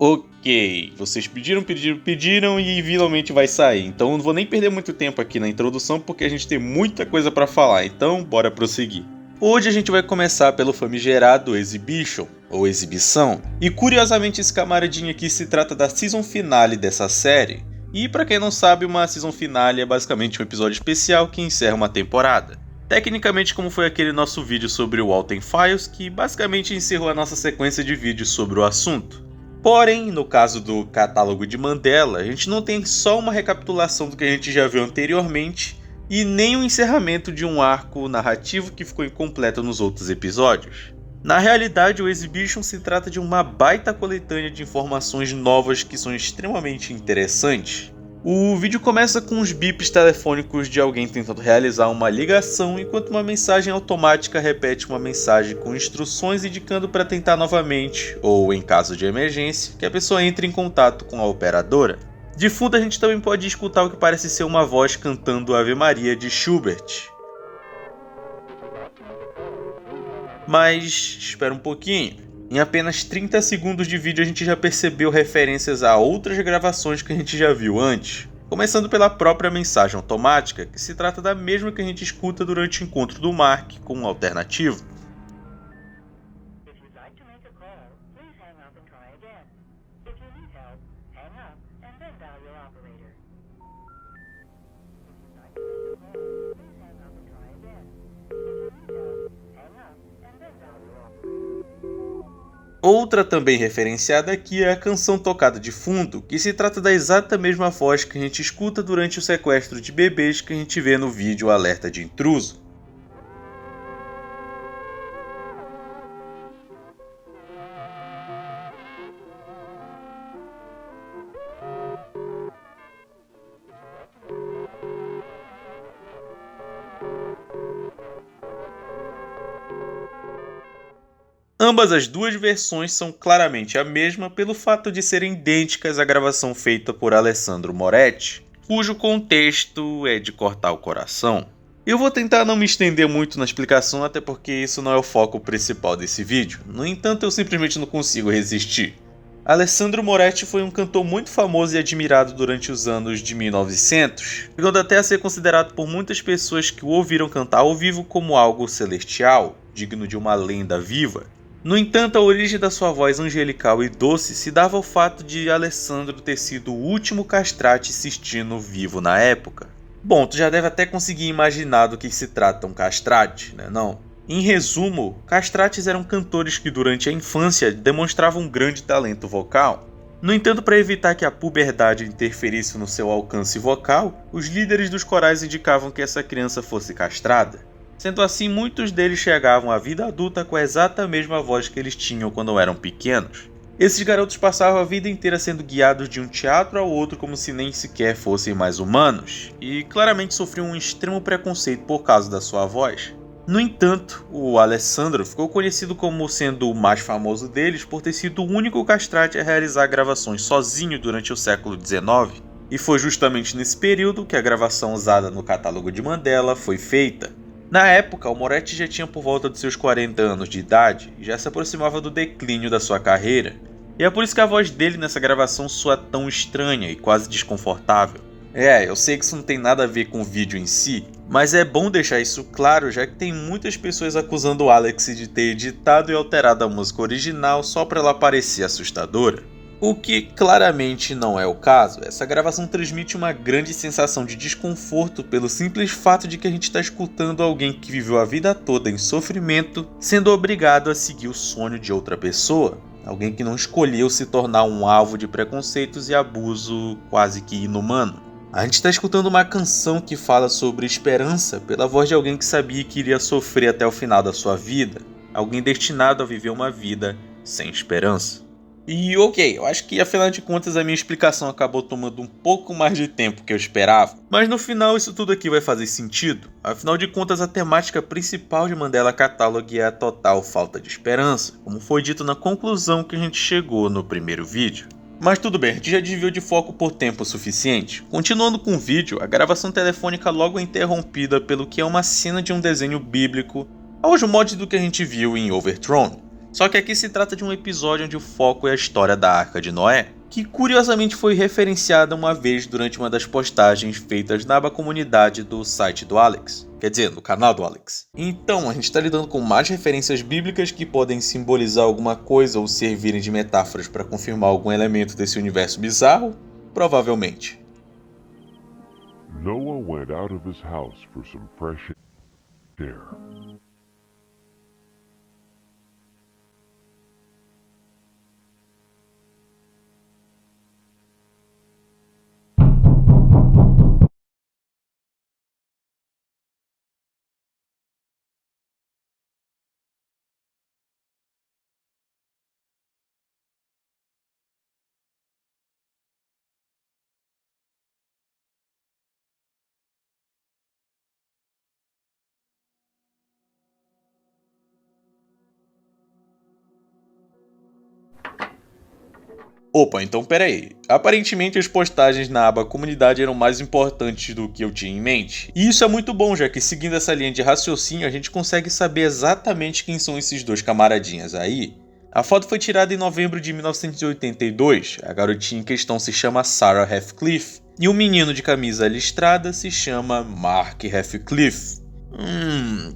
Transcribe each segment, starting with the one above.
Ok, vocês pediram e finalmente vai sair, então não vou nem perder muito tempo aqui na introdução porque a gente tem muita coisa pra falar, então bora prosseguir. Hoje a gente vai começar pelo famigerado Exhibition, ou Exibição, e curiosamente esse camaradinho aqui se trata da season finale dessa série, e pra quem não sabe, uma season finale é basicamente um episódio especial que encerra uma temporada. Tecnicamente como foi aquele nosso vídeo sobre o Alten Files, que basicamente encerrou a nossa sequência de vídeos sobre o assunto. Porém, no caso do catálogo de Mandela, a gente não tem só uma recapitulação do que a gente já viu anteriormente, e nem o encerramento de um arco narrativo que ficou incompleto nos outros episódios. Na realidade, o Exhibition se trata de uma baita coletânea de informações novas que são extremamente interessantes. O vídeo começa com os bips telefônicos de alguém tentando realizar uma ligação, enquanto uma mensagem automática repete uma mensagem com instruções indicando para tentar novamente, ou em caso de emergência, que a pessoa entre em contato com a operadora. De fundo a gente também pode escutar o que parece ser uma voz cantando Ave Maria de Schubert. Mas espera um pouquinho. Em apenas 30 segundos de vídeo a gente já percebeu referências a outras gravações que a gente já viu antes. Começando pela própria mensagem automática, que se trata da mesma que a gente escuta durante o encontro do Mark com um alternativo. Outra também referenciada aqui é a canção tocada de fundo, que se trata da exata mesma voz que a gente escuta durante o sequestro de bebês que a gente vê no vídeo Alerta de Intruso. Ambas as duas versões são claramente a mesma pelo fato de serem idênticas à gravação feita por Alessandro Moretti, cujo contexto é de cortar o coração. Eu vou tentar não me estender muito na explicação, até porque isso não é o foco principal desse vídeo, no entanto eu simplesmente não consigo resistir. Alessandro Moretti foi um cantor muito famoso e admirado durante os anos de 1900, chegando até a ser considerado por muitas pessoas que o ouviram cantar ao vivo como algo celestial, digno de uma lenda viva. No entanto, a origem da sua voz angelical e doce se dava ao fato de Alessandro ter sido o último castrate cistino vivo na época. Bom, tu já deve até conseguir imaginar do que se trata um castrate, né não? Em resumo, castrates eram cantores que durante a infância demonstravam um grande talento vocal. No entanto, para evitar que a puberdade interferisse no seu alcance vocal, os líderes dos corais indicavam que essa criança fosse castrada. Sendo assim, muitos deles chegavam à vida adulta com a exata mesma voz que eles tinham quando eram pequenos. Esses garotos passavam a vida inteira sendo guiados de um teatro ao outro como se nem sequer fossem mais humanos, e claramente sofriam um extremo preconceito por causa da sua voz. No entanto, o Alessandro ficou conhecido como sendo o mais famoso deles por ter sido o único castrate a realizar gravações sozinho durante o século XIX, e foi justamente nesse período que a gravação usada no catálogo de Mandela foi feita. Na época, o Moretti já tinha por volta de seus 40 anos de idade e já se aproximava do declínio da sua carreira. E é por isso que a voz dele nessa gravação soa tão estranha e quase desconfortável. Eu sei que isso não tem nada a ver com o vídeo em si, mas é bom deixar isso claro, já que tem muitas pessoas acusando o Alex de ter editado e alterado a música original só para ela parecer assustadora. O que claramente não é o caso. Essa gravação transmite uma grande sensação de desconforto pelo simples fato de que a gente está escutando alguém que viveu a vida toda em sofrimento, sendo obrigado a seguir o sonho de outra pessoa. Alguém que não escolheu se tornar um alvo de preconceitos e abuso quase que inumano. A gente está escutando uma canção que fala sobre esperança pela voz de alguém que sabia que iria sofrer até o final da sua vida. Alguém destinado a viver uma vida sem esperança. E ok, eu acho que afinal de contas a minha explicação acabou tomando um pouco mais de tempo que eu esperava, mas no final isso tudo aqui vai fazer sentido, afinal de contas a temática principal de Mandela Catalog é a total falta de esperança, como foi dito na conclusão que a gente chegou no primeiro vídeo. Mas tudo bem, a gente já desviou de foco por tempo suficiente. Continuando com o vídeo, a gravação telefônica logo é interrompida pelo que é uma cena de um desenho bíblico, aos moldes do que a gente viu em Overthrown. Só que aqui se trata de um episódio onde o foco é a história da Arca de Noé, que curiosamente foi referenciada uma vez durante uma das postagens feitas na aba comunidade do site do Alex. Quer dizer, no canal do Alex. Então, a gente está lidando com mais referências bíblicas que podem simbolizar alguma coisa ou servirem de metáforas para confirmar algum elemento desse universo bizarro? Provavelmente. Noah went out of his house for some fresh air. Opa, então peraí. Aparentemente as postagens na aba comunidade eram mais importantes do que eu tinha em mente. E isso é muito bom, já que seguindo essa linha de raciocínio a gente consegue saber exatamente quem são esses dois camaradinhas aí. A foto foi tirada em novembro de 1982, a garotinha em questão se chama Sarah Heathcliff, e o menino de camisa listrada se chama Mark Heathcliff.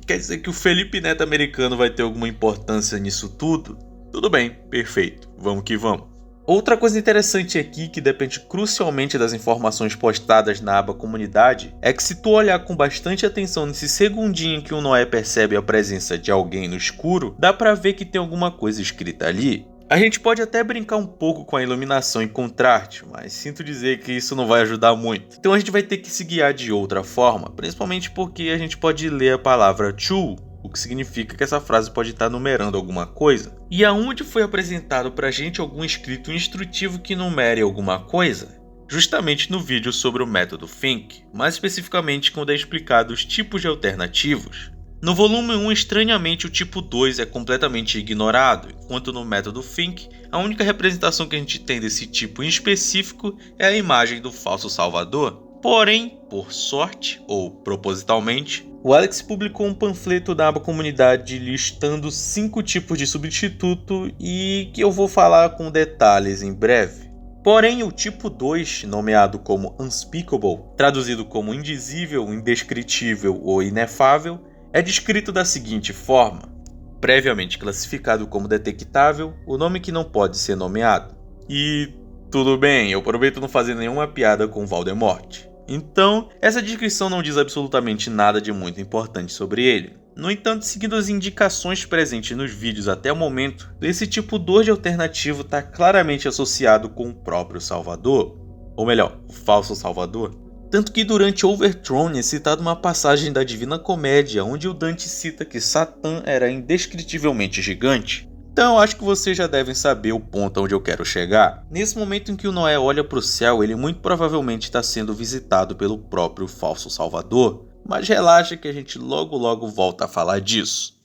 Quer dizer que o Felipe Neto americano vai ter alguma importância nisso tudo? Tudo bem, perfeito, vamos que vamos. Outra coisa interessante aqui, que depende crucialmente das informações postadas na aba comunidade, é que se tu olhar com bastante atenção nesse segundinho que o Noé percebe a presença de alguém no escuro, dá pra ver que tem alguma coisa escrita ali. A gente pode até brincar um pouco com a iluminação e contraste, mas sinto dizer que isso não vai ajudar muito. Então a gente vai ter que se guiar de outra forma, principalmente porque a gente pode ler a palavra to, o que significa que essa frase pode estar numerando alguma coisa. E aonde foi apresentado pra gente algum escrito instrutivo que numere alguma coisa? Justamente no vídeo sobre o método Think, mais especificamente quando é explicado os tipos de alternativos. No volume 1, estranhamente, o tipo 2 é completamente ignorado, enquanto no método Think, a única representação que a gente tem desse tipo em específico é a imagem do falso salvador. Porém, por sorte, ou propositalmente, o Alex publicou um panfleto da aba comunidade listando 5 tipos de substituto e que eu vou falar com detalhes em breve. Porém, o tipo 2, nomeado como Unspeakable, traduzido como indizível, indescritível ou inefável, é descrito da seguinte forma: previamente classificado como detectável, o nome que não pode ser nomeado. E tudo bem, eu prometo não fazer nenhuma piada com Voldemort. Então, essa descrição não diz absolutamente nada de muito importante sobre ele. No entanto, seguindo as indicações presentes nos vídeos até o momento, esse tipo 2 de alternativo está claramente associado com o próprio Salvador. Ou melhor, o falso Salvador. Tanto que durante Overthrown é citada uma passagem da Divina Comédia onde o Dante cita que Satã era indescritivelmente gigante. Então acho que vocês já devem saber o ponto onde eu quero chegar. Nesse momento em que o Noé olha para o céu, ele muito provavelmente está sendo visitado pelo próprio falso Salvador. Mas relaxa que a gente logo volta a falar disso.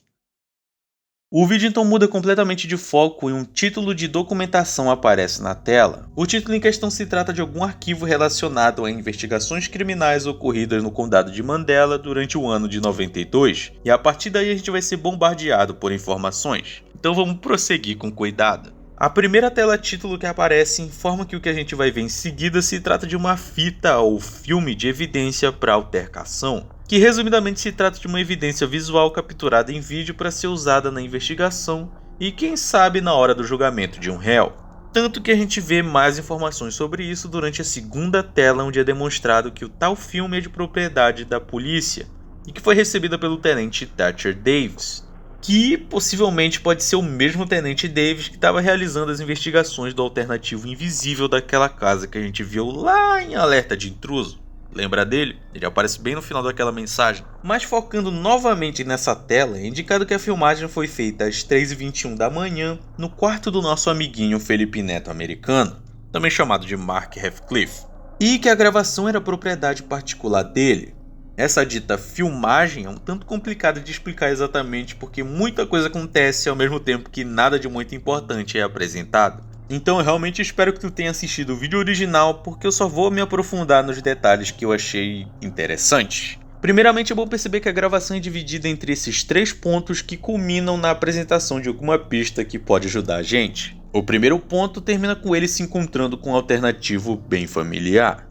O vídeo então muda completamente de foco e um título de documentação aparece na tela. O título em questão se trata de algum arquivo relacionado a investigações criminais ocorridas no condado de Mandela durante o ano de 92, e a partir daí a gente vai ser bombardeado por informações. Então vamos prosseguir com cuidado. A primeira tela título que aparece informa que o que a gente vai ver em seguida se trata de uma fita ou filme de evidência para altercação, que resumidamente se trata de uma evidência visual capturada em vídeo para ser usada na investigação e quem sabe na hora do julgamento de um réu. Tanto que a gente vê mais informações sobre isso durante a segunda tela, onde é demonstrado que o tal filme é de propriedade da polícia e que foi recebida pelo tenente Thatcher Davis, que possivelmente pode ser o mesmo tenente Davis que estava realizando as investigações do alternativo invisível daquela casa que a gente viu lá em Alerta de Intruso. Lembra dele? Ele aparece bem no final daquela mensagem. Mas focando novamente nessa tela, é indicado que a filmagem foi feita às 3h21 da manhã no quarto do nosso amiguinho Felipe Neto americano, também chamado de Mark Heathcliff, e que a gravação era propriedade particular dele. Essa dita filmagem é um tanto complicada de explicar exatamente porque muita coisa acontece ao mesmo tempo que nada de muito importante é apresentado. Então eu realmente espero que tu tenha assistido o vídeo original, porque eu só vou me aprofundar nos detalhes que eu achei interessantes. Primeiramente, é bom perceber que a gravação é dividida entre esses 3 pontos que culminam na apresentação de alguma pista que pode ajudar a gente. O primeiro ponto termina com ele se encontrando com um alternativo bem familiar.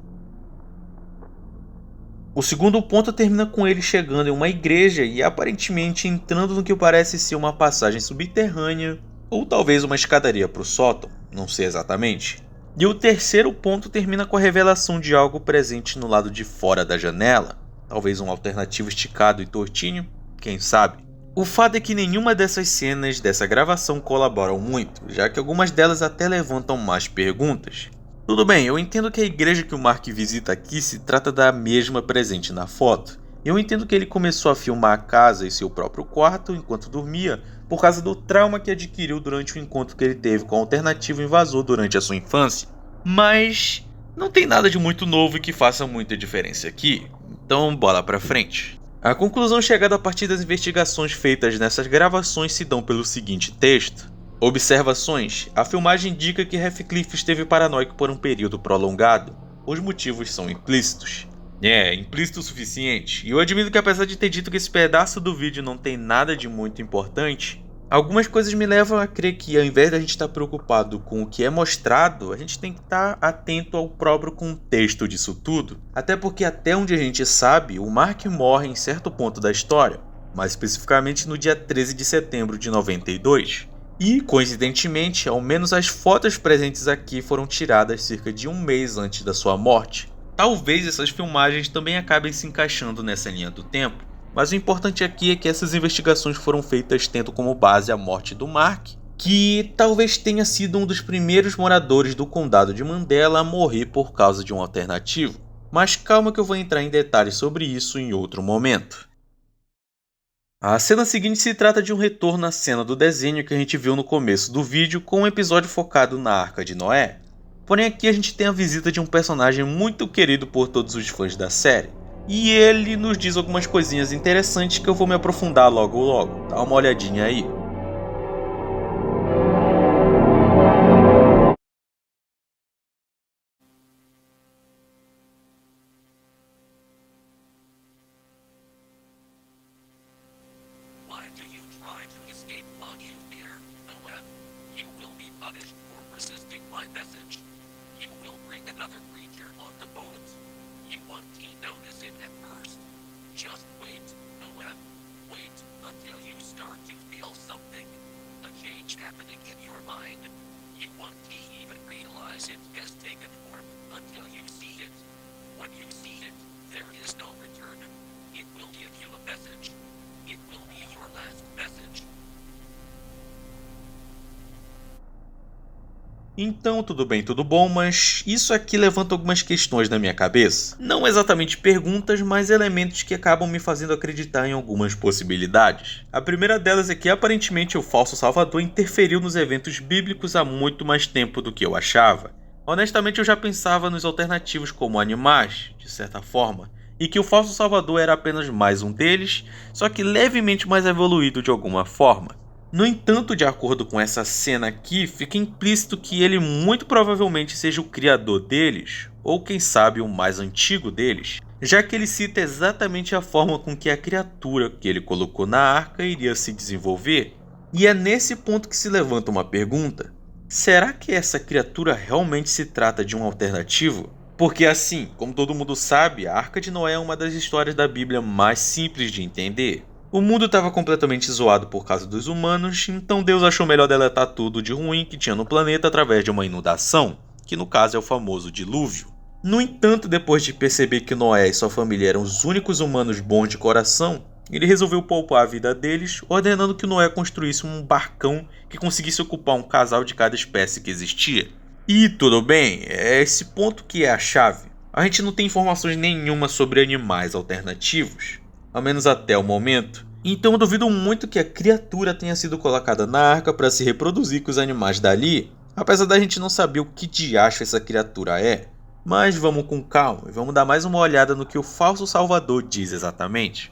O segundo ponto termina com ele chegando em uma igreja e aparentemente entrando no que parece ser uma passagem subterrânea ou talvez uma escadaria para o sótão, não sei exatamente. E o terceiro ponto termina com a revelação de algo presente no lado de fora da janela, talvez um alternativo esticado e tortinho, quem sabe. O fato é que nenhuma dessas cenas dessa gravação colaboram muito, já que algumas delas até levantam mais perguntas. Tudo bem, eu entendo que a igreja que o Mark visita aqui se trata da mesma presente na foto. Eu entendo que ele começou a filmar a casa e seu próprio quarto enquanto dormia por causa do trauma que adquiriu durante o encontro que ele teve com o alternativo invasor durante a sua infância. Mas não tem nada de muito novo e que faça muita diferença aqui, então bola pra frente. A conclusão chegada a partir das investigações feitas nessas gravações se dão pelo seguinte texto. Observações. A filmagem indica que Heathcliff esteve paranoico por um período prolongado. Os motivos são implícitos. Implícito o suficiente. E eu admito que apesar de ter dito que esse pedaço do vídeo não tem nada de muito importante, algumas coisas me levam a crer que ao invés de a gente estar preocupado com o que é mostrado, a gente tem que estar atento ao próprio contexto disso tudo. Até porque até onde a gente sabe, o Mark morre em certo ponto da história, mais especificamente no dia 13 de setembro de 92. E, coincidentemente, ao menos as fotos presentes aqui foram tiradas cerca de um mês antes da sua morte. Talvez essas filmagens também acabem se encaixando nessa linha do tempo, mas o importante aqui é que essas investigações foram feitas tendo como base a morte do Mark, que talvez tenha sido um dos primeiros moradores do condado de Mandela a morrer por causa de um alternativo. Mas calma que eu vou entrar em detalhes sobre isso em outro momento. A cena seguinte se trata de um retorno à cena do desenho que a gente viu no começo do vídeo com um episódio focado na Arca de Noé. Porém aqui a gente tem a visita de um personagem muito querido por todos os fãs da série. E ele nos diz algumas coisinhas interessantes que eu vou me aprofundar logo. Dá uma olhadinha aí. Então, tudo bem, tudo bom, mas isso aqui levanta algumas questões na minha cabeça. Não exatamente perguntas, mas elementos que acabam me fazendo acreditar em algumas possibilidades. A primeira delas é que aparentemente o falso salvador interferiu nos eventos bíblicos há muito mais tempo do que eu achava. Honestamente, eu já pensava nos alternativos como animais, de certa forma, e que o falso salvador era apenas mais um deles, só que levemente mais evoluído de alguma forma. No entanto, de acordo com essa cena aqui, fica implícito que ele muito provavelmente seja o criador deles, ou quem sabe o mais antigo deles, já que ele cita exatamente a forma com que a criatura que ele colocou na arca iria se desenvolver. E é nesse ponto que se levanta uma pergunta: será que essa criatura realmente se trata de um alternativo? Porque assim, como todo mundo sabe, a Arca de Noé é uma das histórias da Bíblia mais simples de entender. O mundo estava completamente zoado por causa dos humanos, então Deus achou melhor deletar tudo de ruim que tinha no planeta através de uma inundação, que no caso é o famoso dilúvio. No entanto, depois de perceber que Noé e sua família eram os únicos humanos bons de coração, ele resolveu poupar a vida deles, ordenando que Noé construísse um barcão que conseguisse ocupar um casal de cada espécie que existia. E tudo bem, é esse ponto que é a chave. A gente não tem informações nenhuma sobre animais alternativos, ao menos até o momento. Então eu duvido muito que a criatura tenha sido colocada na arca para se reproduzir com os animais dali, apesar da gente não saber o que diacho essa criatura é. Mas vamos com calma e vamos dar mais uma olhada no que o falso salvador diz exatamente.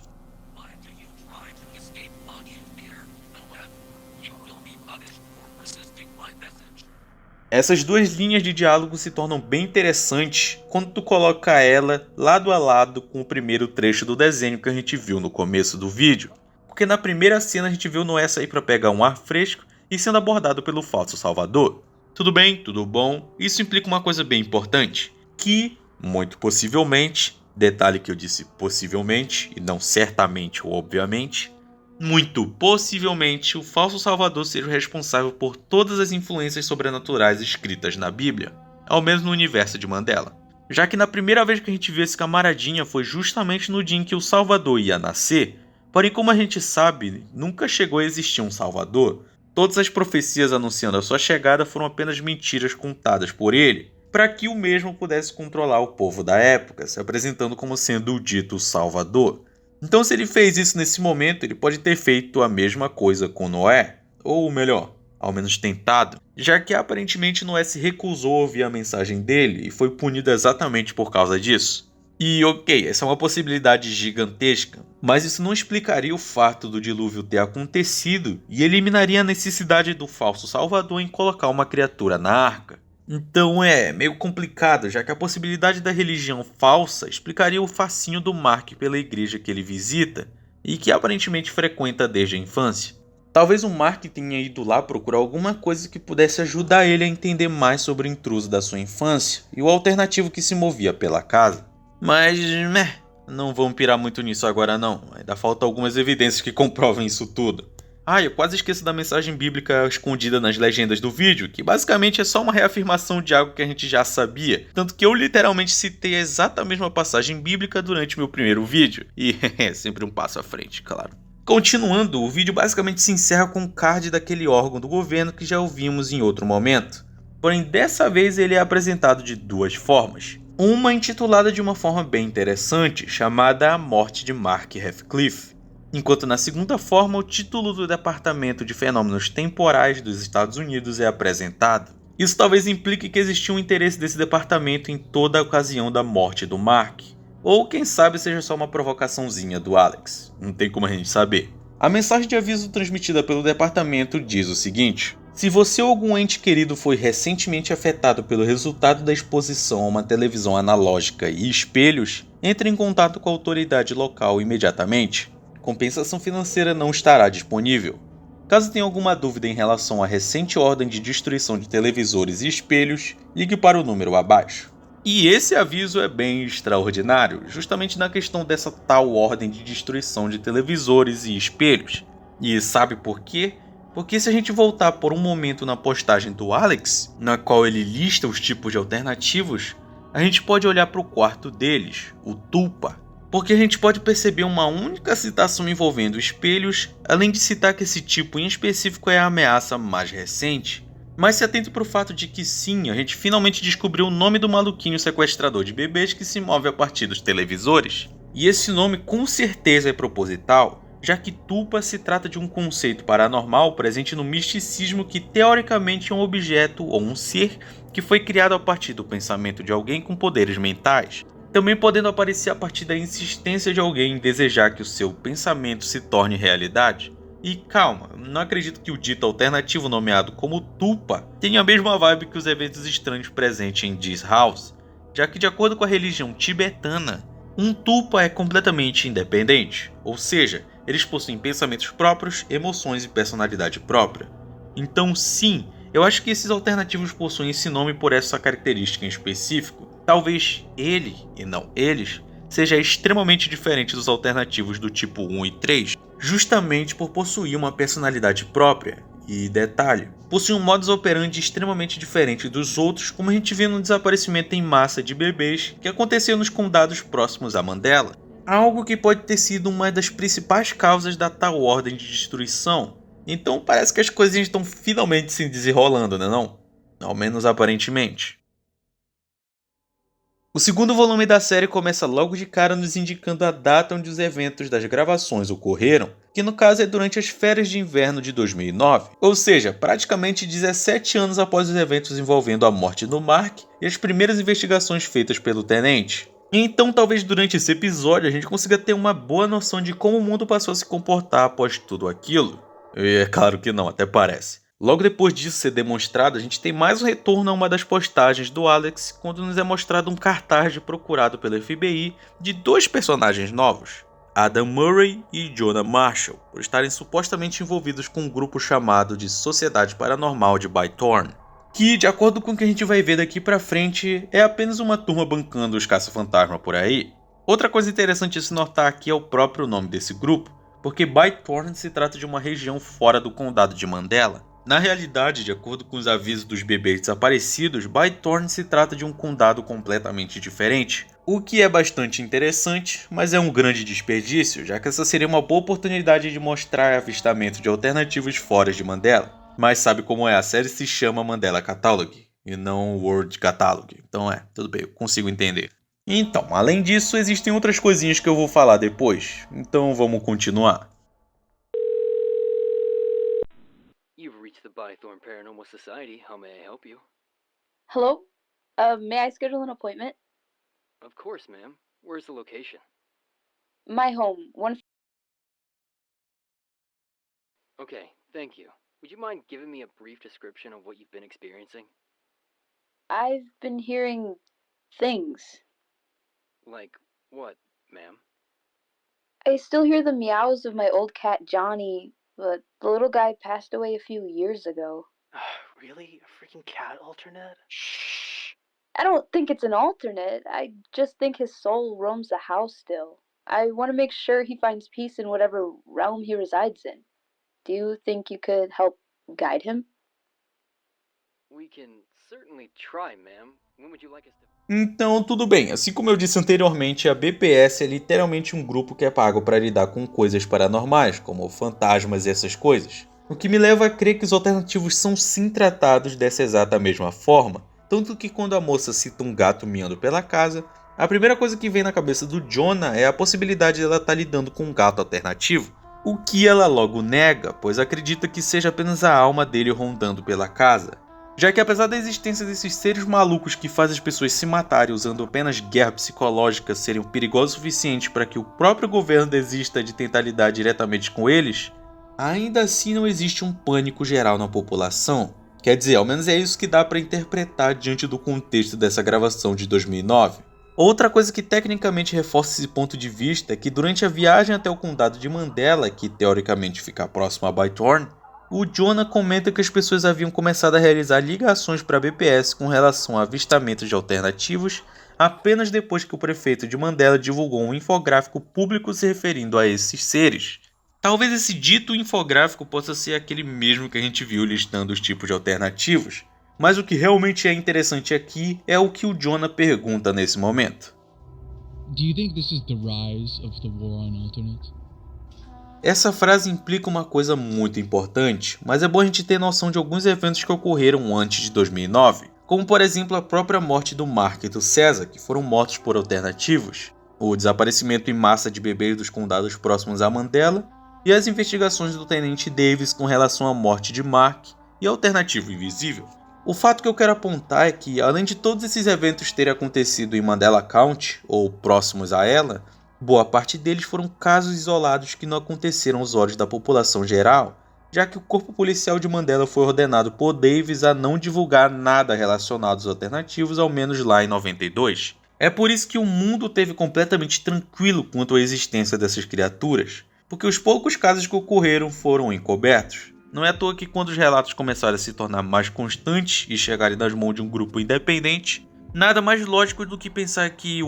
Essas duas linhas de diálogo se tornam bem interessantes quando tu coloca ela lado a lado com o primeiro trecho do desenho que a gente viu no começo do vídeo. Porque na primeira cena a gente viu o Noé sair para pegar um ar fresco e sendo abordado pelo falso salvador. Tudo bem, tudo bom, isso implica uma coisa bem importante, que, muito possivelmente, detalhe que eu disse possivelmente e não certamente ou obviamente, muito possivelmente o falso salvador seja o responsável por todas as influências sobrenaturais escritas na Bíblia, ao menos no universo de Mandela. Já que na primeira vez que a gente viu esse camaradinha foi justamente no dia em que o Salvador ia nascer, porém como a gente sabe, nunca chegou a existir um Salvador, todas as profecias anunciando a sua chegada foram apenas mentiras contadas por ele, para que o mesmo pudesse controlar o povo da época, se apresentando como sendo o dito Salvador. Então se ele fez isso nesse momento, ele pode ter feito a mesma coisa com Noé, ou melhor, ao menos tentado, já que aparentemente Noé se recusou a ouvir a mensagem dele e foi punido exatamente por causa disso. E ok, essa é uma possibilidade gigantesca, mas isso não explicaria o fato do dilúvio ter acontecido e eliminaria a necessidade do falso salvador em colocar uma criatura na arca. Então é meio complicado, já que a possibilidade da religião falsa explicaria o fascínio do Mark pela igreja que ele visita e que aparentemente frequenta desde a infância. Talvez o Mark tenha ido lá procurar alguma coisa que pudesse ajudar ele a entender mais sobre o intruso da sua infância e o alternativo que se movia pela casa. Mas, não vamos pirar muito nisso agora não, ainda faltam algumas evidências que comprovem isso tudo. Eu quase esqueço da mensagem bíblica escondida nas legendas do vídeo, que basicamente é só uma reafirmação de algo que a gente já sabia, tanto que eu literalmente citei a exata mesma passagem bíblica durante meu primeiro vídeo, e é sempre um passo à frente, claro. Continuando, o vídeo basicamente se encerra com o card daquele órgão do governo que já ouvimos em outro momento, porém dessa vez ele é apresentado de duas formas. Uma intitulada de uma forma bem interessante, chamada A Morte de Mark Radcliffe, enquanto na segunda forma o título do Departamento de Fenômenos Temporais dos Estados Unidos é apresentado. Isso talvez implique que existiu um interesse desse departamento em toda a ocasião da morte do Mark, ou quem sabe seja só uma provocaçãozinha do Alex, não tem como a gente saber. A mensagem de aviso transmitida pelo departamento diz o seguinte: se você ou algum ente querido foi recentemente afetado pelo resultado da exposição a uma televisão analógica e espelhos, entre em contato com a autoridade local imediatamente. Compensação financeira não estará disponível. Caso tenha alguma dúvida em relação à recente ordem de destruição de televisores e espelhos, ligue para o número abaixo. E esse aviso é bem extraordinário, justamente na questão dessa tal ordem de destruição de televisores e espelhos. E sabe por quê? Porque se a gente voltar por um momento na postagem do Alex, na qual ele lista os tipos de alternativos, a gente pode olhar para o quarto deles, o Tulpa, porque a gente pode perceber uma única citação envolvendo espelhos, além de citar que esse tipo em específico é a ameaça mais recente. Mas se atente para o fato de que sim, a gente finalmente descobriu o nome do maluquinho sequestrador de bebês que se move a partir dos televisores. E esse nome com certeza é proposital, já que Tulpa se trata de um conceito paranormal presente no misticismo que teoricamente é um objeto ou um ser que foi criado a partir do pensamento de alguém com poderes mentais, também podendo aparecer a partir da insistência de alguém em desejar que o seu pensamento se torne realidade. E calma, não acredito que o dito alternativo nomeado como Tulpa tenha a mesma vibe que os eventos estranhos presentes em This House, já que de acordo com a religião tibetana, um Tulpa é completamente independente, ou seja, eles possuem pensamentos próprios, emoções e personalidade própria. Então sim, eu acho que esses alternativos possuem esse nome por essa característica em específico. Talvez ele, e não eles, seja extremamente diferente dos alternativos do tipo 1 e 3, justamente por possuir uma personalidade própria. E detalhe, possui um modus operandi extremamente diferente dos outros, como a gente vê no desaparecimento em massa de bebês que aconteceu nos condados próximos a Mandela. Algo que pode ter sido uma das principais causas da tal ordem de destruição. Então parece que as coisinhas estão finalmente se desenrolando, né não? Ao menos aparentemente. O segundo volume da série começa logo de cara nos indicando a data onde os eventos das gravações ocorreram, que no caso é durante as férias de inverno de 2009, ou seja, praticamente 17 anos após os eventos envolvendo a morte do Mark e as primeiras investigações feitas pelo tenente. Então talvez durante esse episódio a gente consiga ter uma boa noção de como o mundo passou a se comportar após tudo aquilo. E é claro que não, até parece. Logo depois disso ser demonstrado, a gente tem mais um retorno a uma das postagens do Alex, quando nos é mostrado um cartaz procurado pelo FBI de dois personagens novos, Adam Murray e Jonah Marshall, por estarem supostamente envolvidos com um grupo chamado de Sociedade Paranormal de Bytorn, que, de acordo com o que a gente vai ver daqui pra frente, é apenas uma turma bancando os caça-fantasma por aí. Outra coisa interessante a se notar aqui é o próprio nome desse grupo, porque Bytorn se trata de uma região fora do condado de Mandela. Na realidade, de acordo com os avisos dos bebês desaparecidos, Bytorn se trata de um condado completamente diferente, o que é bastante interessante, mas é um grande desperdício, já que essa seria uma boa oportunidade de mostrar avistamento de alternativos fora de Mandela. Mas sabe como é, a série se chama Mandela Catalog, e não World Catalog, então tudo bem, eu consigo entender. Então, além disso, existem outras coisinhas que eu vou falar depois, então vamos continuar. You've reached the Bythorn Paranormal Society. How may I help you? Hello? May I schedule an appointment? Of course, ma'am. Where's the location? My home, one. Okay, thank you. Would you mind giving me a brief description of what you've been experiencing? I've been hearing things. Like what, ma'am? I still hear the meows of my old cat Johnny, but the little guy passed away a few years ago. Really? A freaking cat alternate? Shh! I don't think it's an alternate. I just think his soul roams the house still. I want to make sure he finds peace in whatever realm he resides in. Do you think you could help guide him? We can certainly try, ma'am. When would you like us to... Então, tudo bem, assim como eu disse anteriormente, a BPS é literalmente um grupo que é pago para lidar com coisas paranormais, como fantasmas e essas coisas. O que me leva a crer que os alternativos são sim tratados dessa exata mesma forma, tanto que quando a moça cita um gato miando pela casa, a primeira coisa que vem na cabeça do Jonah é a possibilidade de ela estar lidando com um gato alternativo, o que ela logo nega, pois acredita que seja apenas a alma dele rondando pela casa. Já que apesar da existência desses seres malucos que fazem as pessoas se matarem usando apenas guerra psicológica serem perigosos o suficiente para que o próprio governo desista de tentar lidar diretamente com eles, ainda assim não existe um pânico geral na população. Quer dizer, ao menos é isso que dá para interpretar diante do contexto dessa gravação de 2009. Outra coisa que tecnicamente reforça esse ponto de vista é que durante a viagem até o condado de Mandela, que teoricamente fica próximo a Bytorn, o Jonah comenta que as pessoas haviam começado a realizar ligações para a BPS com relação a avistamentos de alternativos apenas depois que o prefeito de Mandela divulgou um infográfico público se referindo a esses seres. Talvez esse dito infográfico possa ser aquele mesmo que a gente viu listando os tipos de alternativos, mas o que realmente é interessante aqui é o que o Jonah pergunta nesse momento. Do you think this is the rise of the war on alternates? Essa frase implica uma coisa muito importante, mas é bom a gente ter noção de alguns eventos que ocorreram antes de 2009, como por exemplo a própria morte do Mark e do César, que foram mortos por alternativos, o desaparecimento em massa de bebês dos condados próximos a Mandela, e as investigações do Tenente Davis com relação à morte de Mark e Alternativo Invisível. O fato que eu quero apontar é que, além de todos esses eventos terem acontecido em Mandela County, ou próximos a ela, boa parte deles foram casos isolados que não aconteceram aos olhos da população geral, já que o corpo policial de Mandela foi ordenado por Davis a não divulgar nada relacionado aos alternativos, ao menos lá em 92. É por isso que o mundo esteve completamente tranquilo quanto à existência dessas criaturas, porque os poucos casos que ocorreram foram encobertos. Não é à toa que quando os relatos começaram a se tornar mais constantes e chegarem nas mãos de um grupo independente, nada mais lógico do que pensar que,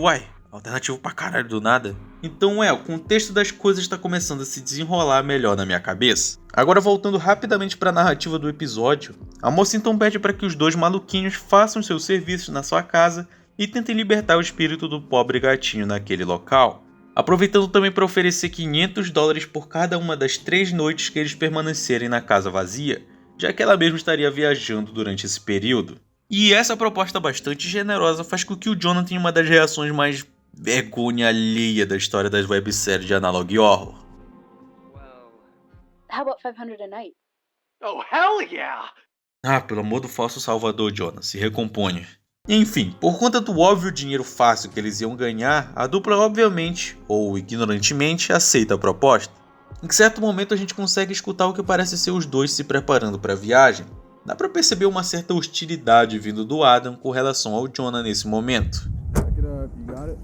alternativo pra caralho do nada. Então o contexto das coisas está começando a se desenrolar melhor na minha cabeça. Agora voltando rapidamente para a narrativa do episódio, a moça então pede para que os dois maluquinhos façam seus serviços na sua casa e tentem libertar o espírito do pobre gatinho naquele local, aproveitando também para oferecer $500 por cada uma das 3 noites que eles permanecerem na casa vazia, já que ela mesma estaria viajando durante esse período. E essa proposta bastante generosa faz com que o Jonah tenha uma das reações mais vergonha alheia da história das webséries de analog horror. Well... How about 500 a night? Oh, hell yeah! Pelo amor do falso salvador, Jonah, se recomponha. Enfim, por conta do óbvio dinheiro fácil que eles iam ganhar, a dupla obviamente, ou ignorantemente, aceita a proposta. Em certo momento a gente consegue escutar o que parece ser os dois se preparando para a viagem. Dá pra perceber uma certa hostilidade vindo do Adam com relação ao Jonah nesse momento. Back it up. You got it?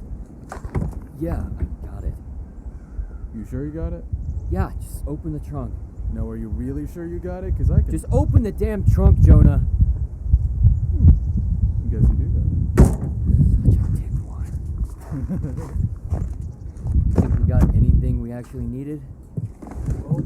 Yeah, I got it. You sure you got it? Yeah, just open the trunk. No, are you really sure you got it? Because I can... Just open the damn trunk, Jonah. I guess you do got Such a dickwad. You think we got anything we actually needed? it.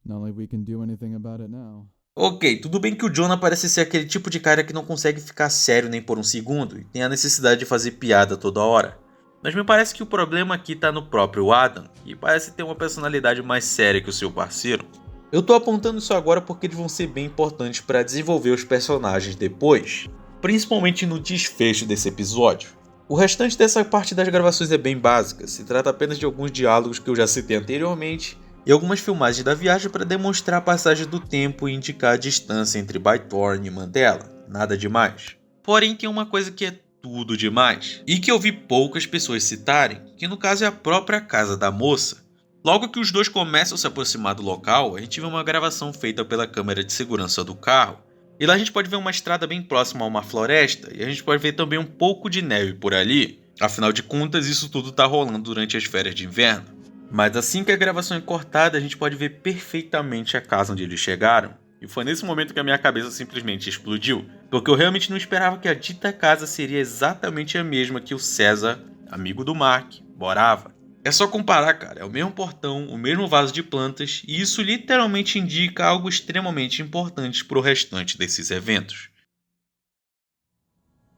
Not like we can do anything about it now. Ok, tudo bem que o Jonah parece ser aquele tipo de cara que não consegue ficar sério nem por um segundo e tem a necessidade de fazer piada toda hora. Mas me parece que o problema aqui tá no próprio Adam, que parece ter uma personalidade mais séria que o seu parceiro. Eu tô apontando isso agora porque eles vão ser bem importantes para desenvolver os personagens depois, principalmente no desfecho desse episódio. O restante dessa parte das gravações é bem básica, se trata apenas de alguns diálogos que eu já citei anteriormente e algumas filmagens da viagem para demonstrar a passagem do tempo e indicar a distância entre Bythorn e Mandela, nada demais. Porém tem uma coisa que é tudo demais, e que eu vi poucas pessoas citarem, que no caso é a própria casa da moça. Logo que os dois começam a se aproximar do local, a gente vê uma gravação feita pela câmera de segurança do carro, e lá a gente pode ver uma estrada bem próxima a uma floresta, e a gente pode ver também um pouco de neve por ali, afinal de contas isso tudo está rolando durante as férias de inverno. Mas assim que a gravação é cortada, a gente pode ver perfeitamente a casa onde eles chegaram. E foi nesse momento que a minha cabeça simplesmente explodiu, porque eu realmente não esperava que a dita casa seria exatamente a mesma que o César, amigo do Mark, morava. É só comparar, cara, é o mesmo portão, o mesmo vaso de plantas, e isso literalmente indica algo extremamente importante para o restante desses eventos.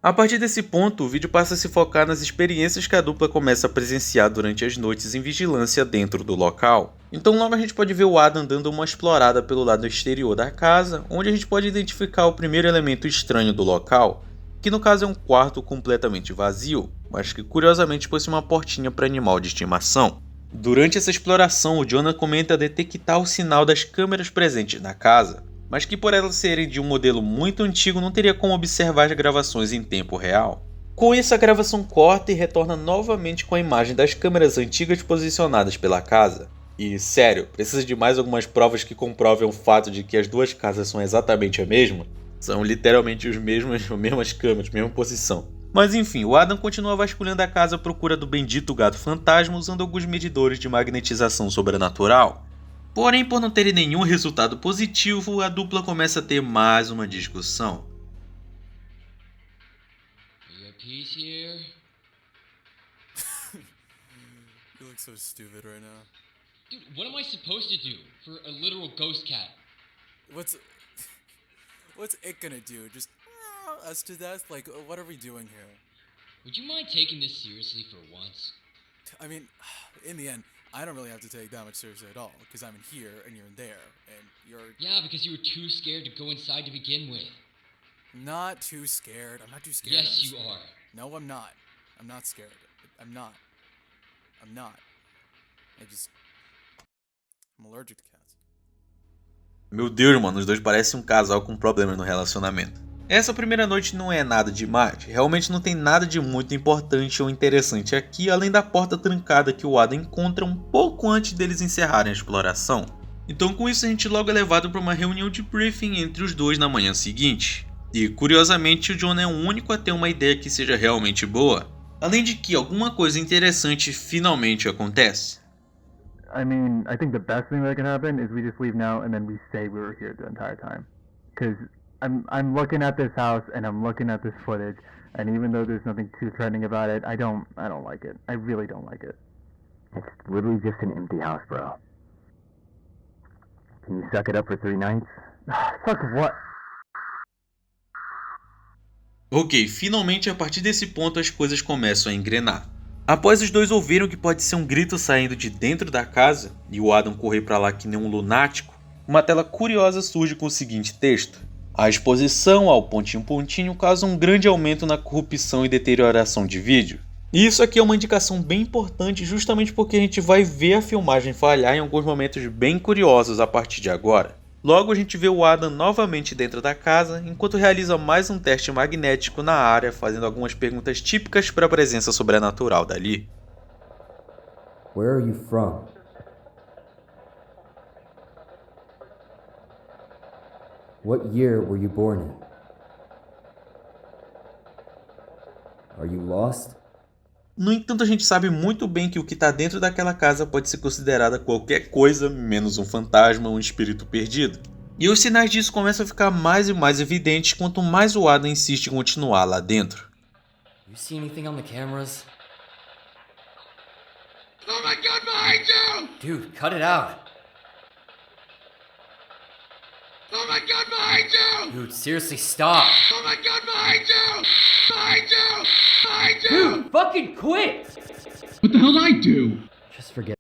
A partir desse ponto, o vídeo passa a se focar nas experiências que a dupla começa a presenciar durante as noites em vigilância dentro do local. Então logo a gente pode ver o Adam dando uma explorada pelo lado exterior da casa, onde a gente pode identificar o primeiro elemento estranho do local, que no caso é um quarto completamente vazio, mas que curiosamente possui uma portinha para animal de estimação. Durante essa exploração, o Jonah comenta detectar o sinal das câmeras presentes na casa, mas que por elas serem de um modelo muito antigo não teria como observar as gravações em tempo real. Com isso, a gravação corta e retorna novamente com a imagem das câmeras antigas posicionadas pela casa. E sério, precisa de mais algumas provas que comprovem o fato de que as duas casas são exatamente a mesma? São literalmente as mesmas câmeras, mesma posição. Mas enfim, o Adam continua vasculhando a casa à procura do bendito gato fantasma usando alguns medidores de magnetização sobrenatural. Porém, por não terem nenhum resultado positivo, a dupla começa a ter mais uma discussão. Here. You look so stupid right now. Dude, what am I supposed to do for a literal ghost cat? What's it gonna do? Just us to death? Like, what are we doing here? Would you mind taking this seriously for once? I mean, in the end, I don't really have to take that much seriously at all, because I'm in here and you're in there, and you're Yeah, because you were too scared to go inside to begin with. not too scared. I'm not too scared. Yes, you are. No, I'm not. I'm not scared. I'm not. I'm allergic to cats. Meu Deus, mano, os dois parecem um casal com problemas no relacionamento. Essa primeira noite não é nada demais, realmente não tem nada de muito importante ou interessante aqui, além da porta trancada que o Adam encontra um pouco antes deles encerrarem a exploração. Então com isso a gente logo é levado para uma reunião de briefing entre os dois na manhã seguinte. E curiosamente o Jonah é o único a ter uma ideia que seja realmente boa, além de que alguma coisa interessante finalmente acontece. I mean, I think the best thing that can happen is we just leave now and then we say we were here the entire time. Because I'm looking at this house and I'm looking at this footage, and even though there's nothing too threatening about it, I don't like it. I really don't like it. It's literally just an empty house, bro. Can you suck it up for 3 nights? Fuck what? Ok, finalmente a partir desse ponto as coisas começam a engrenar. Após os dois ouviram que pode ser um grito saindo de dentro da casa, e o Adam correr pra lá que nem um lunático, uma tela curiosa surge com o seguinte texto: a exposição ao pontinho causa um grande aumento na corrupção e deterioração de vídeo. E isso aqui é uma indicação bem importante justamente porque a gente vai ver a filmagem falhar em alguns momentos bem curiosos a partir de agora. Logo a gente vê o Adam novamente dentro da casa, enquanto realiza mais um teste magnético na área, fazendo algumas perguntas típicas para a presença sobrenatural dali. Where are you from? What year were you born in? Are you lost? No entanto, a gente sabe muito bem que o que está dentro daquela casa pode ser considerada qualquer coisa, menos um fantasma ou um espírito perdido. E os sinais disso começam a ficar mais e mais evidentes quanto mais o Adam insiste em continuar lá dentro. You see anything on the cameras? Oh my God, behind you! Dude, cut it out. Oh my God, behind you! Dude, seriously, stop. Oh my God, behind you! Behind you! Behind you! Dude, fucking quit! What the hell did I do? Just forget.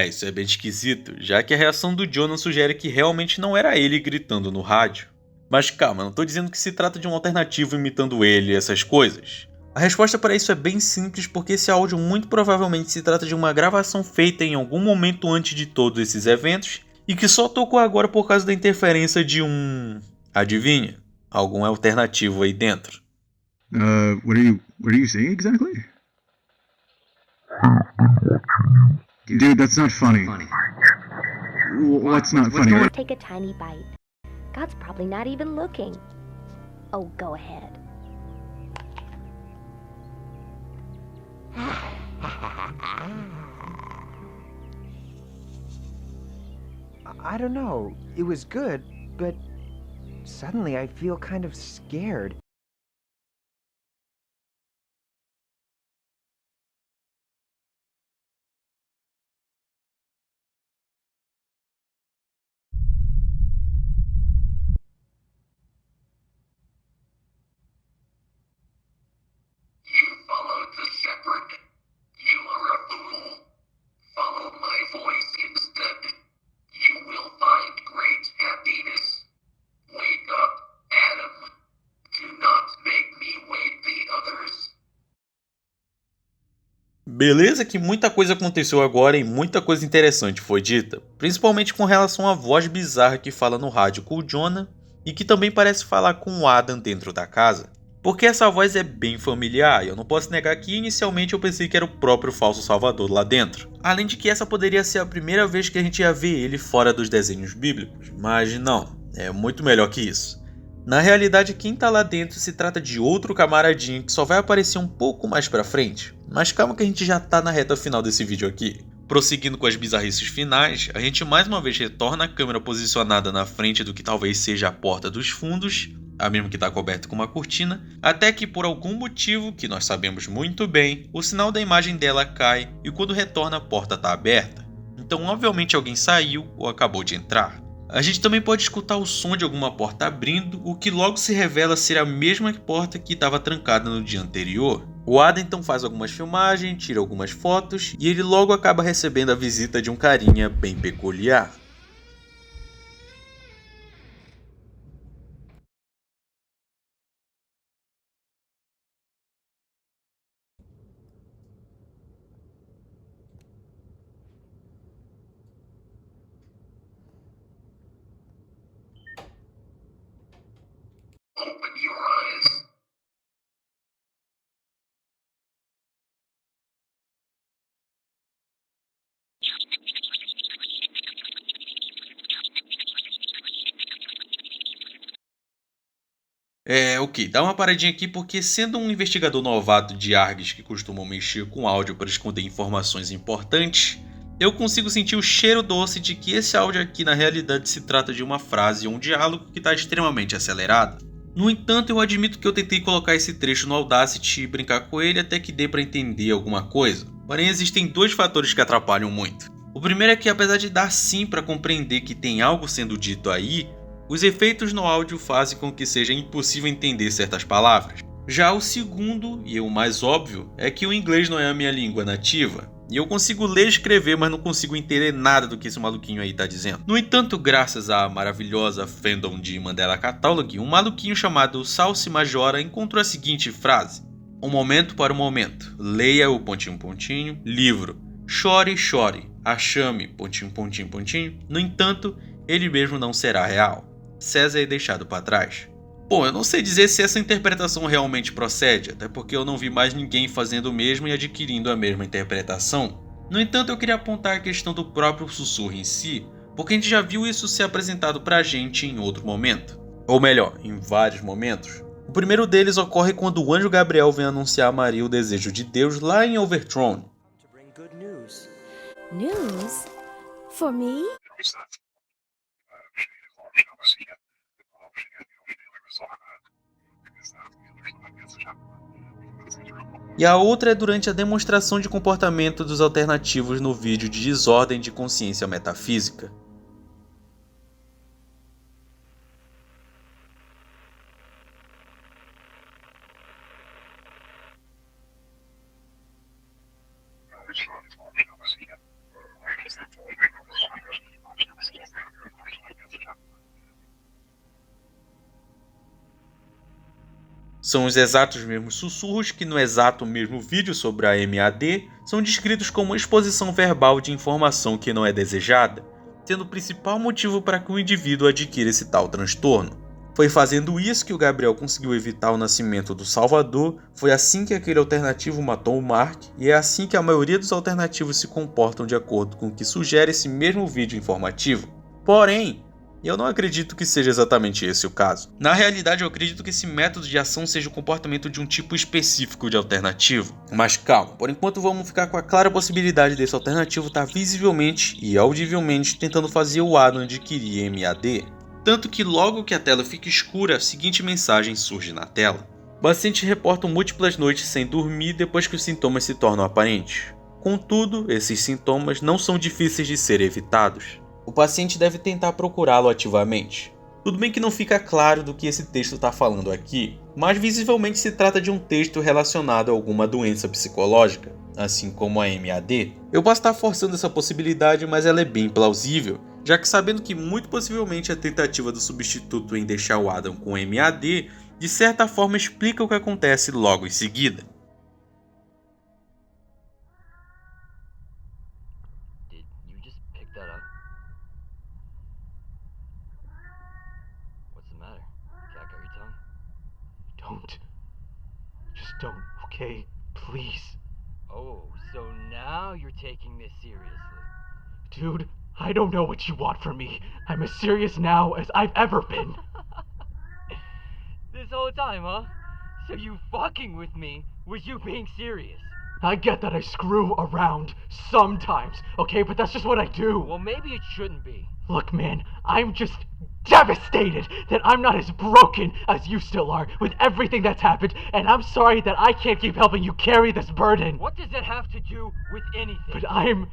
Isso é bem esquisito, já que a reação do Jonah sugere que realmente não era ele gritando no rádio. Mas calma, não tô dizendo que se trata de um alternativo imitando ele e essas coisas. A resposta para isso é bem simples, porque esse áudio muito provavelmente se trata de uma gravação feita em algum momento antes de todos esses eventos e que só tocou agora por causa da interferência de adivinha? Algum alternativo aí dentro. What are you saying exactly? Dude, that's not funny. What's not funny? Take a tiny bite. God's probably not even looking. Oh, go ahead. I don't know. It was good, but suddenly I feel kind of scared. Followed the shepherd. You are a fool. Follow my voice instead. You will find great happiness. Wake up, Adam. Do not make me wake the others. Beleza que muita coisa aconteceu agora e muita coisa interessante foi dita, principalmente com relação à voz bizarra que fala no rádio com o Jonah e que também parece falar com o Adam dentro da casa. Porque essa voz é bem familiar e eu não posso negar que inicialmente eu pensei que era o próprio falso Salvador lá dentro. Além de que essa poderia ser a primeira vez que a gente ia ver ele fora dos desenhos bíblicos, mas não, é muito melhor que isso. Na realidade, quem tá lá dentro se trata de outro camaradinho que só vai aparecer um pouco mais pra frente. Mas calma que a gente já tá na reta final desse vídeo aqui. Prosseguindo com as bizarrices finais, a gente mais uma vez retorna a câmera posicionada na frente do que talvez seja a porta dos fundos, a mesma que está coberta com uma cortina, até que por algum motivo, que nós sabemos muito bem, o sinal da imagem dela cai e quando retorna a porta está aberta. Então obviamente alguém saiu ou acabou de entrar. A gente também pode escutar o som de alguma porta abrindo, o que logo se revela ser a mesma porta que estava trancada no dia anterior. O Adam então faz algumas filmagens, tira algumas fotos e ele logo acaba recebendo a visita de um carinha bem peculiar. Open your eyes. Ok, dá uma paradinha aqui porque sendo um investigador novato de ARGs que costumam mexer com áudio para esconder informações importantes, eu consigo sentir o cheiro doce de que esse áudio aqui na realidade se trata de uma frase ou um diálogo que está extremamente acelerado. No entanto, eu admito que eu tentei colocar esse trecho no Audacity e brincar com ele até que dê para entender alguma coisa. Porém, existem dois fatores que atrapalham muito. O primeiro é que apesar de dar sim para compreender que tem algo sendo dito aí, os efeitos no áudio fazem com que seja impossível entender certas palavras. Já o segundo, e o mais óbvio, é que o inglês não é a minha língua nativa, e eu consigo ler e escrever, mas não consigo entender nada do que esse maluquinho aí tá dizendo. No entanto, graças à maravilhosa fandom de Mandela Catalog, um maluquinho chamado Salsi Majora encontrou a seguinte frase: um momento para o momento, leia o ... livro, chore, chore, achame, ... No entanto, ele mesmo não será real. César é deixado para trás. Bom, eu não sei dizer se essa interpretação realmente procede, até porque eu não vi mais ninguém fazendo o mesmo e adquirindo a mesma interpretação. No entanto, eu queria apontar a questão do próprio sussurro em si, porque a gente já viu isso ser apresentado pra gente em outro momento. Ou melhor, em vários momentos. O primeiro deles ocorre quando o anjo Gabriel vem anunciar a Maria o desejo de Deus lá em Overthrown. News? For me? E a outra é durante a demonstração de comportamento dos alternativos no vídeo de Desordem de Consciência Metafísica. São os exatos mesmos sussurros que no exato mesmo vídeo sobre a MAD são descritos como exposição verbal de informação que não é desejada, sendo o principal motivo para que o indivíduo adquira esse tal transtorno. Foi fazendo isso que o Gabriel conseguiu evitar o nascimento do Salvador, foi assim que aquele alternativo matou o Mark, e é assim que a maioria dos alternativos se comportam de acordo com o que sugere esse mesmo vídeo informativo. Porém, eu não acredito que seja exatamente esse o caso. Na realidade, eu acredito que esse método de ação seja o comportamento de um tipo específico de alternativo. Mas calma, por enquanto vamos ficar com a clara possibilidade desse alternativo estar visivelmente e audivelmente tentando fazer o Adam adquirir MAD. Tanto que logo que a tela fica escura, a seguinte mensagem surge na tela. Pacientes reportam múltiplas noites sem dormir depois que os sintomas se tornam aparentes. Contudo, esses sintomas não são difíceis de ser evitados. O paciente deve tentar procurá-lo ativamente. Tudo bem que não fica claro do que esse texto está falando aqui, mas visivelmente se trata de um texto relacionado a alguma doença psicológica, assim como a MAD. Eu posso estar forçando essa possibilidade, mas ela é bem plausível, já que sabendo que muito possivelmente a tentativa do substituto em deixar o Adam com MAD, de certa forma explica o que acontece logo em seguida. Don't. Just don't, okay? Please. Oh, so now you're taking this seriously. Dude, I don't know what you want from me. I'm as serious now as I've ever been. This whole time, huh? So you fucking with me was you being serious? I get that I screw around sometimes, okay? But that's just what I do. Well, maybe it shouldn't be. Look, man, I'm just devastated that I'm not as broken as you still are with everything that's happened, and I'm sorry that I can't keep helping you carry this burden. What does that have to do with anything? But I'm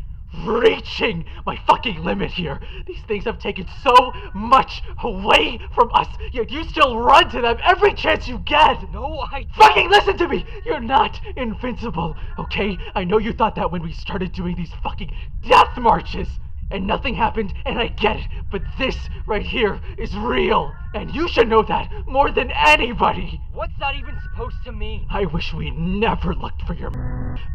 reaching my fucking limit here. These things have taken so much away from us, yet you still run to them every chance you get. No, I don't. Fucking listen to me! You're not invincible, okay? I know you thought that when we started doing these fucking death marches. And nothing happened, and I get it, but this right here is real, and you should know that more than anybody. What's that even supposed to mean? I wish we never looked for your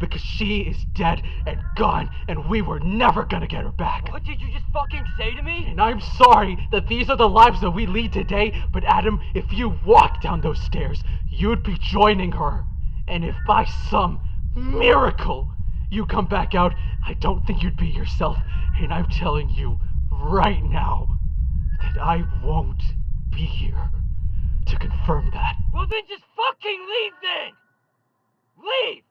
because she is dead and gone, and we were never gonna get her back. What did you just fucking say to me? And I'm sorry that these are the lives that we lead today, but Adam, if you walk down those stairs, you'd be joining her. And if by some miracle you come back out, I don't think you'd be yourself. And I'm telling you right now that I won't be here to confirm that. Well, then just fucking leave then! Leave!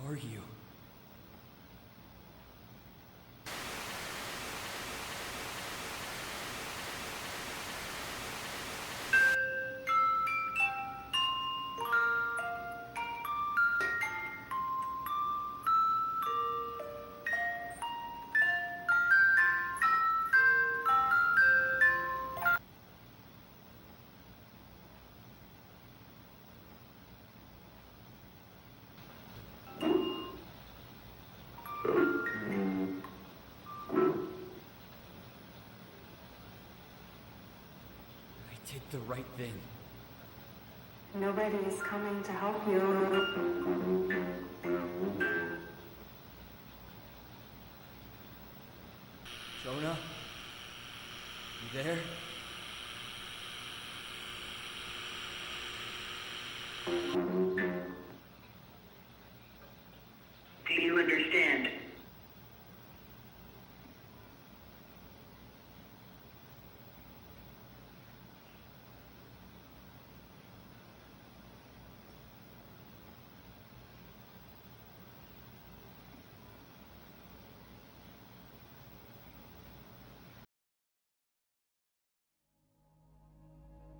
What are you? did the right thing. Nobody is coming to help you. Jonah? You there? Do you understand?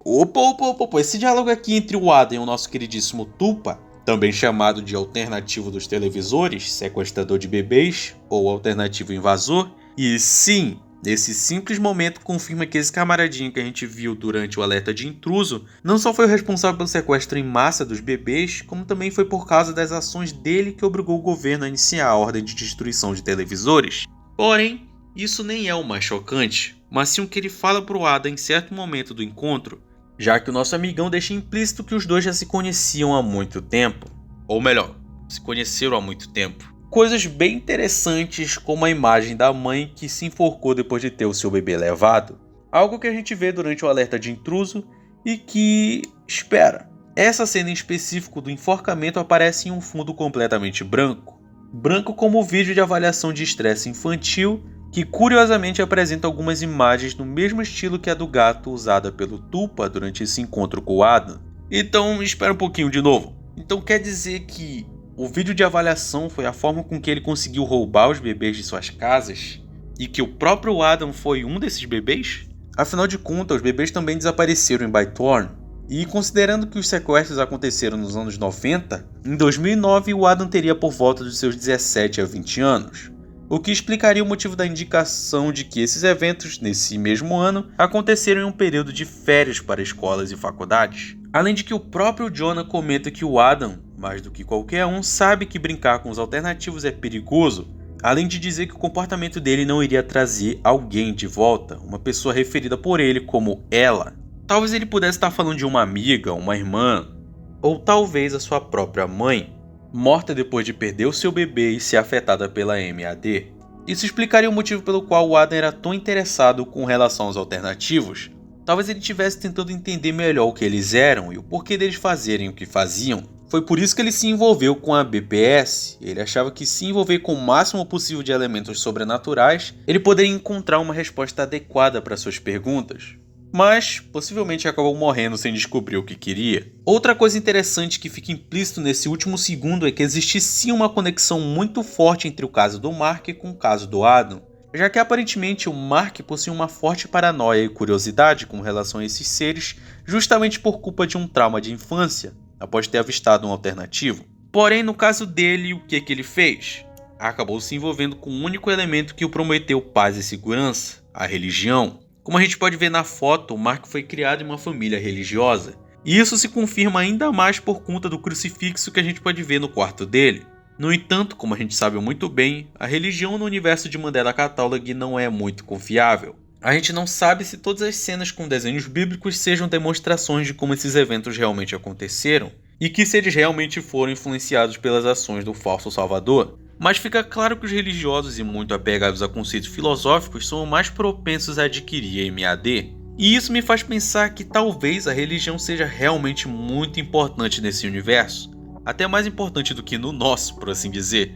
Opa, esse diálogo aqui entre o Adam e o nosso queridíssimo Tupa, também chamado de alternativo dos televisores, sequestrador de bebês ou alternativo invasor, e sim, esse simples momento confirma que esse camaradinho que a gente viu durante o alerta de intruso não só foi o responsável pelo sequestro em massa dos bebês, como também foi por causa das ações dele que obrigou o governo a iniciar a ordem de destruição de televisores. Porém, isso nem é o mais chocante, mas sim o que ele fala pro Adam em certo momento do encontro, já que o nosso amigão deixa implícito que os dois já se conheciam há muito tempo. Ou melhor, se conheceram há muito tempo. Coisas bem interessantes como a imagem da mãe que se enforcou depois de ter o seu bebê levado. Algo que a gente vê durante o alerta de intruso e que... espera. Essa cena em específico do enforcamento aparece em um fundo completamente branco. Branco como o vídeo de avaliação de estresse infantil, que curiosamente apresenta algumas imagens no mesmo estilo que a do gato usada pelo Tupa durante esse encontro com o Adam. Então, espera um pouquinho de novo. Então quer dizer que o vídeo de avaliação foi a forma com que ele conseguiu roubar os bebês de suas casas? E que o próprio Adam foi um desses bebês? Afinal de contas, os bebês também desapareceram em Bythorn. E considerando que os sequestros aconteceram nos anos 90, em 2009 o Adam teria por volta dos seus 17 a 20 anos. O que explicaria o motivo da indicação de que esses eventos, nesse mesmo ano, aconteceram em um período de férias para escolas e faculdades. Além de que o próprio Jonah comenta que o Adam, mais do que qualquer um, sabe que brincar com os alternativos é perigoso, além de dizer que o comportamento dele não iria trazer alguém de volta, uma pessoa referida por ele como ela. Talvez ele pudesse estar falando de uma amiga, uma irmã, ou talvez a sua própria mãe, morta depois de perder o seu bebê e ser afetada pela MAD. Isso explicaria o motivo pelo qual o Adam era tão interessado com relação aos alternativos. Talvez ele estivesse tentando entender melhor o que eles eram e o porquê deles fazerem o que faziam. Foi por isso que ele se envolveu com a BPS. Ele achava que se envolver com o máximo possível de elementos sobrenaturais, ele poderia encontrar uma resposta adequada para suas perguntas. Mas possivelmente acabou morrendo sem descobrir o que queria. Outra coisa interessante que fica implícito nesse último segundo é que existe sim uma conexão muito forte entre o caso do Mark com o caso do Adam, já que aparentemente o Mark possui uma forte paranoia e curiosidade com relação a esses seres, justamente por culpa de um trauma de infância, após ter avistado um alternativo. Porém, no caso dele, o que ele fez? Acabou se envolvendo com o único elemento que o prometeu paz e segurança, a religião. Como a gente pode ver na foto, o Mark foi criado em uma família religiosa, e isso se confirma ainda mais por conta do crucifixo que a gente pode ver no quarto dele. No entanto, como a gente sabe muito bem, a religião no universo de Mandela Catalogue não é muito confiável. A gente não sabe se todas as cenas com desenhos bíblicos sejam demonstrações de como esses eventos realmente aconteceram, e que se eles realmente foram influenciados pelas ações do falso salvador. Mas fica claro que os religiosos e muito apegados a conceitos filosóficos são mais propensos a adquirir MAD. E isso me faz pensar que talvez a religião seja realmente muito importante nesse universo. Até mais importante do que no nosso, por assim dizer.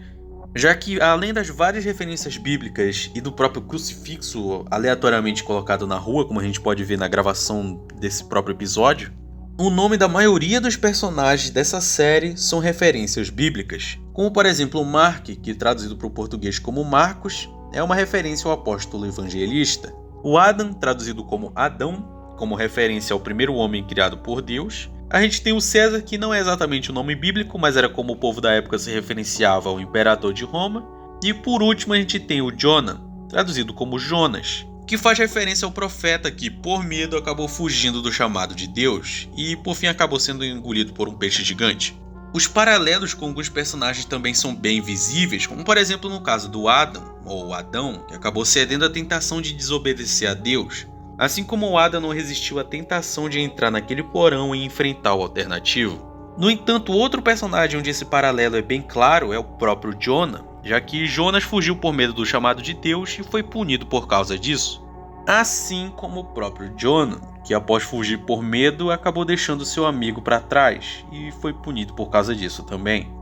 Já que, além das várias referências bíblicas e do próprio crucifixo aleatoriamente colocado na rua, como a gente pode ver na gravação desse próprio episódio, o nome da maioria dos personagens dessa série são referências bíblicas, como por exemplo o Mark, que traduzido para o português como Marcos, é uma referência ao apóstolo evangelista. O Adam, traduzido como Adão, como referência ao primeiro homem criado por Deus. A gente tem o César, que não é exatamente o nome bíblico, mas era como o povo da época se referenciava ao imperador de Roma. E por último a gente tem o Jonah, traduzido como Jonas, que faz referência ao profeta que, por medo, acabou fugindo do chamado de Deus e, por fim, acabou sendo engolido por um peixe gigante. Os paralelos com alguns personagens também são bem visíveis, como por exemplo no caso do Adam, ou Adão, que acabou cedendo à tentação de desobedecer a Deus. Assim como o Adam não resistiu à tentação de entrar naquele porão e enfrentar o alternativo. No entanto, outro personagem onde esse paralelo é bem claro é o próprio Jonah, já que Jonas fugiu por medo do chamado de Deus e foi punido por causa disso. Assim como o próprio Jonah, que após fugir por medo acabou deixando seu amigo para trás e foi punido por causa disso também.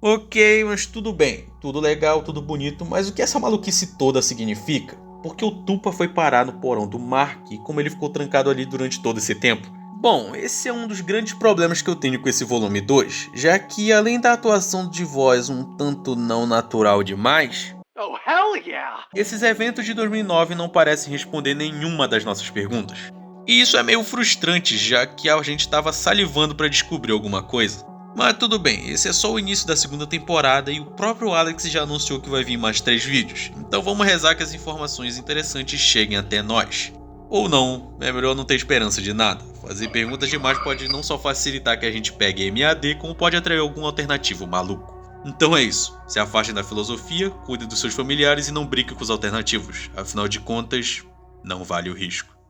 Ok, mas tudo bem, tudo legal, tudo bonito, mas o que essa maluquice toda significa? Porque o Tupa foi parar no porão do Mark e como ele ficou trancado ali durante todo esse tempo? Bom, esse é um dos grandes problemas que eu tenho com esse volume 2, já que além da atuação de voz um tanto não natural demais, Oh, hell yeah! esses eventos de 2009 não parecem responder nenhuma das nossas perguntas. E isso é meio frustrante, já que a gente estava salivando para descobrir alguma coisa. Mas tudo bem, esse é só o início da segunda temporada e o próprio Alex já anunciou que vai vir mais 3 vídeos, então vamos rezar que as informações interessantes cheguem até nós. Ou não, é melhor não ter esperança de nada. Fazer perguntas demais pode não só facilitar que a gente pegue MAD, como pode atrair algum alternativo maluco. Então é isso, se afastem da filosofia, cuide dos seus familiares e não brinque com os alternativos, afinal de contas, não vale o risco.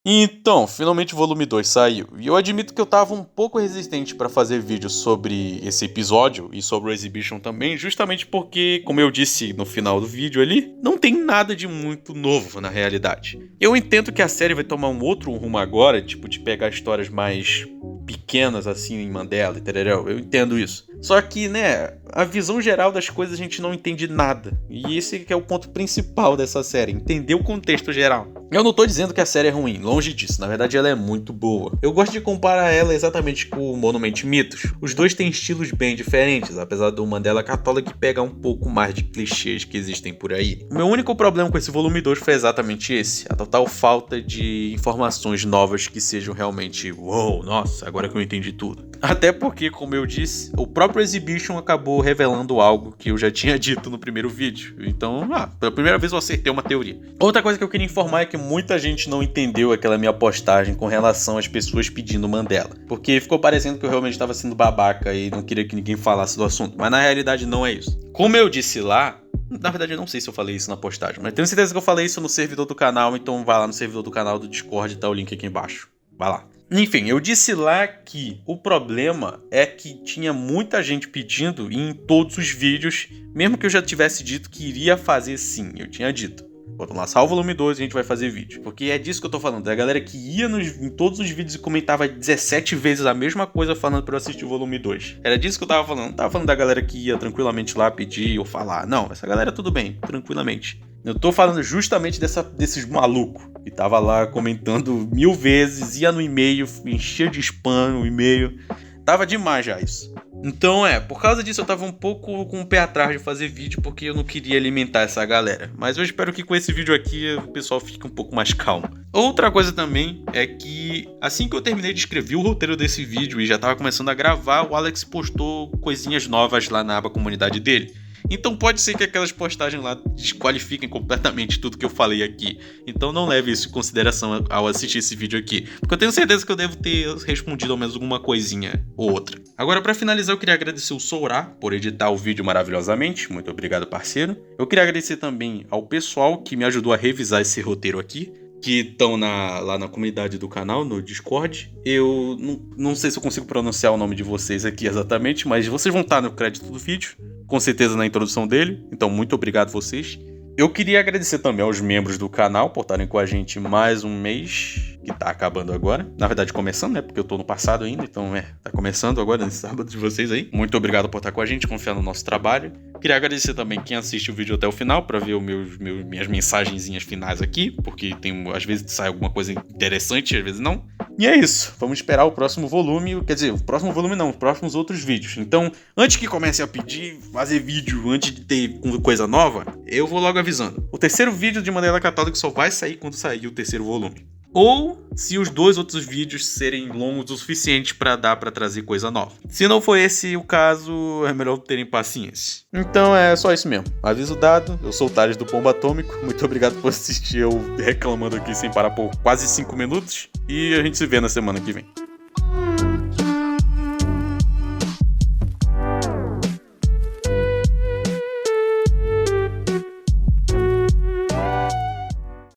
Então, finalmente o volume 2 saiu, e eu admito que eu tava um pouco resistente para fazer vídeos sobre esse episódio e sobre o Exhibition também, justamente porque, como eu disse no final do vídeo ali, não tem nada de muito novo na realidade. Eu entendo que a série vai tomar um outro rumo agora, tipo de pegar histórias mais pequenas assim em Mandela, entendeu? Eu entendo isso. Só que, né, a visão geral das coisas a gente não entende nada. E esse que é o ponto principal dessa série, entender o contexto geral. Eu não tô dizendo que a série é ruim, longe disso, na verdade ela é muito boa. Eu gosto de comparar ela exatamente com o Monument Mythos. Os dois têm estilos bem diferentes, apesar do Mandela Católica pegar um pouco mais de clichês que existem por aí. O meu único problema com esse volume 2 foi exatamente esse, a total falta de informações novas que sejam realmente uou, nossa, agora que eu entendi tudo. Até porque, como eu disse, o próprio Exhibition acabou revelando algo que eu já tinha dito no primeiro vídeo. Então, pela primeira vez eu acertei uma teoria. Outra coisa que eu queria informar é que muita gente não entendeu aquela minha postagem com relação às pessoas pedindo Mandela. Porque ficou parecendo que eu realmente estava sendo babaca e não queria que ninguém falasse do assunto. Mas na realidade não é isso. Como eu disse lá, na verdade eu não sei se eu falei isso na postagem, mas tenho certeza que eu falei isso no servidor do canal, então vai lá no servidor do canal do Discord, tá o link aqui embaixo. Vai lá. Enfim, eu disse lá que o problema é que tinha muita gente pedindo em todos os vídeos, mesmo que eu já tivesse dito que iria fazer sim, eu tinha dito. Quando lançar o volume 2 a gente vai fazer vídeo. Porque é disso que eu tô falando, da galera que ia em todos os vídeos e comentava 17 vezes a mesma coisa falando pra eu assistir o volume 2. Era disso que eu tava falando, não tava falando da galera que ia tranquilamente lá pedir ou falar. Não, essa galera tudo bem, tranquilamente. Eu tô falando justamente desses malucos que tava lá comentando 1000 vezes, ia no e-mail, enchia de spam o e-mail. Tava demais já isso. Então por causa disso eu tava um pouco com o pé atrás de fazer vídeo, porque eu não queria alimentar essa galera. Mas eu espero que com esse vídeo aqui o pessoal fique um pouco mais calmo. Outra coisa também é que assim que eu terminei de escrever o roteiro desse vídeo e já tava começando a gravar, o Alex postou coisinhas novas lá na aba comunidade dele. Então pode ser que aquelas postagens lá desqualifiquem completamente tudo que eu falei aqui. Então não leve isso em consideração ao assistir esse vídeo aqui, porque eu tenho certeza que eu devo ter respondido ao menos alguma coisinha ou outra. Agora, para finalizar, eu queria agradecer o Sourá por editar o vídeo maravilhosamente. Muito obrigado, parceiro. Eu queria agradecer também ao pessoal que me ajudou a revisar esse roteiro aqui, que estão lá na comunidade do canal, no Discord. Eu não sei se eu consigo pronunciar o nome de vocês aqui exatamente, mas vocês vão estar no crédito do vídeo, com certeza na introdução dele, então muito obrigado vocês. Eu queria agradecer também aos membros do canal por estarem com a gente mais um mês, que tá acabando agora. Na verdade começando, né, porque eu tô no passado ainda, então tá começando agora nesse sábado de vocês aí. Muito obrigado por estar com a gente, confiar no nosso trabalho. Queria agradecer também quem assiste o vídeo até o final pra ver minhas mensagenzinhas finais aqui, porque às vezes sai alguma coisa interessante, às vezes não. E é isso, vamos esperar o próximo volume, quer dizer, o próximo volume não, os próximos outros vídeos. Então, antes que comecem a pedir, fazer vídeo, antes de ter coisa nova, eu vou logo avisando. O terceiro vídeo de Mandela Católica só vai sair quando sair o terceiro volume. Ou se os 2 outros vídeos serem longos o suficiente para dar para trazer coisa nova. Se não for esse o caso, é melhor terem paciência. Então é só isso mesmo. Aviso dado, eu sou o Thales do Pombo Atômico. Muito obrigado por assistir eu reclamando aqui sem parar por quase 5 minutos. E a gente se vê na semana que vem.